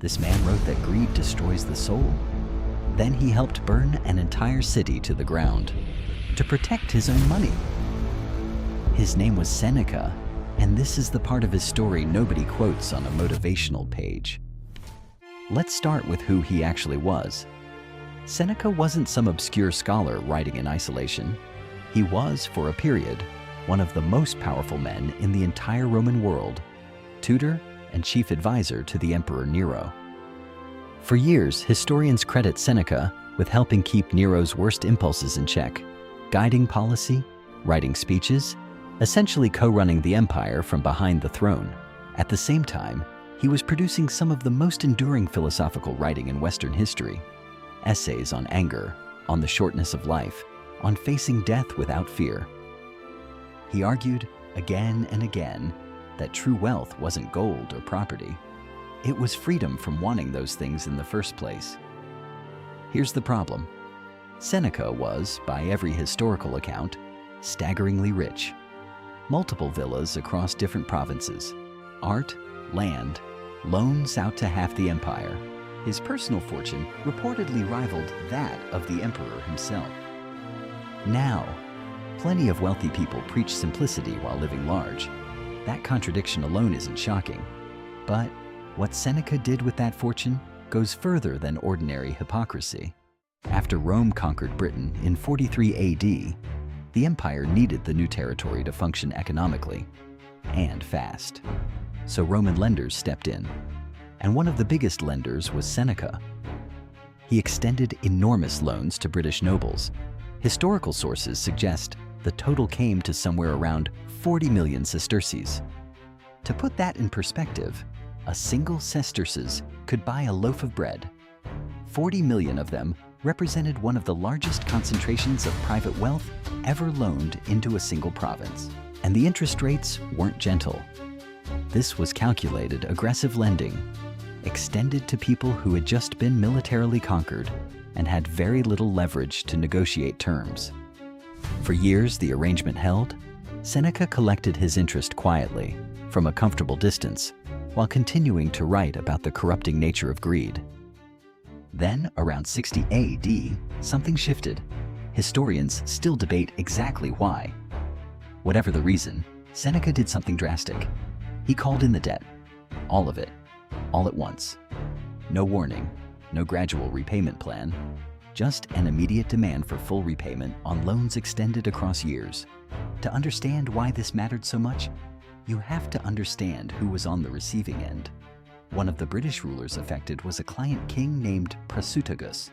this man wrote that greed destroys the soul. Then he helped burn an entire city to the ground to protect his own money. His name was Seneca, and this is the part of his story nobody quotes on a motivational page. Let's start with who he actually was. Seneca wasn't some obscure scholar writing in isolation. He was, for a period, one of the most powerful men in the entire Roman world, tutor and chief advisor to the Emperor Nero. For years, historians credit Seneca with helping keep Nero's worst impulses in check, guiding policy, writing speeches, essentially co-running the empire from behind the throne. At the same time, he was producing some of the most enduring philosophical writing in Western history. Essays on anger, on the shortness of life, on facing death without fear. He argued again and again that true wealth wasn't gold or property. It was freedom from wanting those things in the first place. Here's the problem. Seneca was, by every historical account, staggeringly rich. Multiple villas across different provinces, art, land, loans out to half the empire. His personal fortune reportedly rivaled that of the emperor himself. Now, plenty of wealthy people preach simplicity while living large. That contradiction alone isn't shocking. But what Seneca did with that fortune goes further than ordinary hypocrisy. After Rome conquered Britain in 43 AD, the empire needed the new territory to function economically, and fast. So Roman lenders stepped in, and one of the biggest lenders was Seneca. He extended enormous loans to British nobles. Historical sources suggest the total came to somewhere around 40 million sesterces. To put that in perspective, a single sesterces could buy a loaf of bread. 40 million of them represented one of the largest concentrations of private wealth ever loaned into a single province. And the interest rates weren't gentle. This was calculated aggressive lending, extended to people who had just been militarily conquered and had very little leverage to negotiate terms. For years, the arrangement held. Seneca collected his interest quietly, from a comfortable distance, while continuing to write about the corrupting nature of greed. Then, around 60 AD, something shifted. Historians still debate exactly why. Whatever the reason, Seneca did something drastic. He called in the debt. All of it. All at once. No warning, no gradual repayment plan, just an immediate demand for full repayment on loans extended across years. To understand why this mattered so much, you have to understand who was on the receiving end. One of the British rulers affected was a client king named Prasutagus.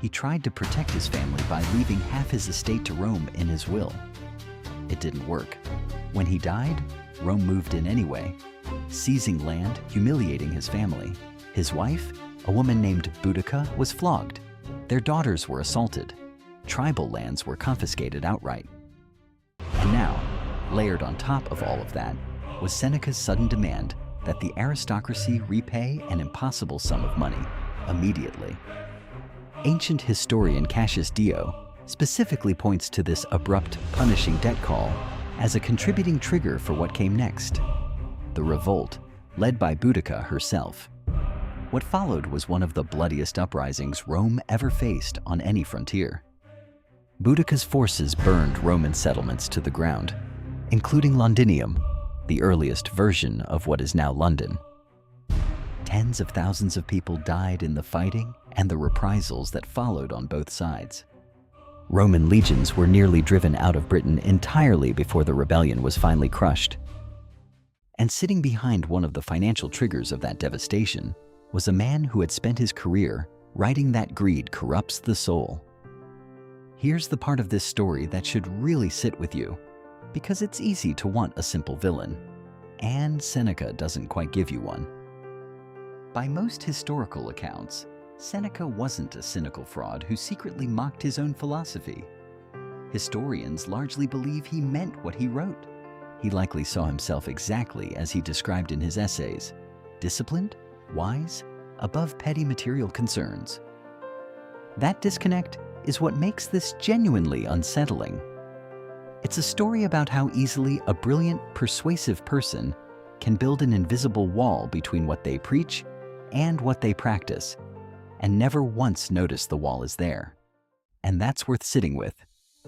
He tried to protect his family by leaving half his estate to Rome in his will. It didn't work. When he died, Rome moved in anyway, seizing land, humiliating his family. His wife, a woman named Boudica, was flogged. Their daughters were assaulted. Tribal lands were confiscated outright. And now, layered on top of all of that, was Seneca's sudden demand that the aristocracy repay an impossible sum of money immediately. Ancient historian Cassius Dio specifically points to this abrupt, punishing debt call as a contributing trigger for what came next, the revolt, led by Boudica herself. What followed was one of the bloodiest uprisings Rome ever faced on any frontier. Boudica's forces burned Roman settlements to the ground, including Londinium, the earliest version of what is now London. Tens of thousands of people died in the fighting and the reprisals that followed on both sides. Roman legions were nearly driven out of Britain entirely before the rebellion was finally crushed. And sitting behind one of the financial triggers of that devastation was a man who had spent his career writing that greed corrupts the soul. Here's the part of this story that should really sit with you, because it's easy to want a simple villain, and Seneca doesn't quite give you one. By most historical accounts, Seneca wasn't a cynical fraud who secretly mocked his own philosophy. Historians largely believe he meant what he wrote. He likely saw himself exactly as he described in his essays, disciplined, wise, above petty material concerns. That disconnect is what makes this genuinely unsettling. It's a story about how easily a brilliant, persuasive person can build an invisible wall between what they preach and what they practice, and never once notice the wall is there. And that's worth sitting with,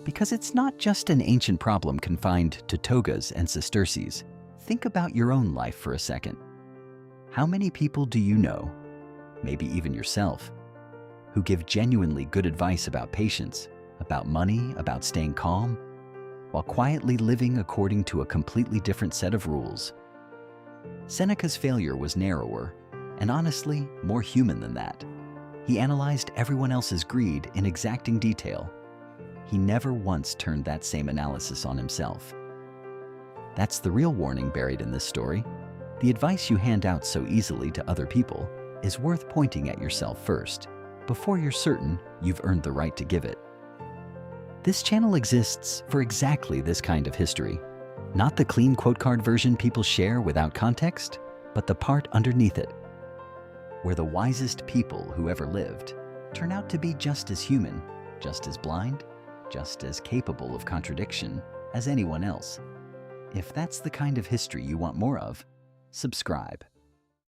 because it's not just an ancient problem confined to togas and sesterces. Think about your own life for a second. How many people do you know, maybe even yourself, who give genuinely good advice about patience, about money, about staying calm, while quietly living according to a completely different set of rules? Seneca's failure was narrower, and honestly, more human than that. He analyzed everyone else's greed in exacting detail. He never once turned that same analysis on himself. That's the real warning buried in this story. The advice you hand out so easily to other people is worth pointing at yourself first, before you're certain you've earned the right to give it. This channel exists for exactly this kind of history. Not the clean quote card version people share without context, but the part underneath it, where the wisest people who ever lived turn out to be just as human, just as blind, just as capable of contradiction as anyone else. If that's the kind of history you want more of, subscribe.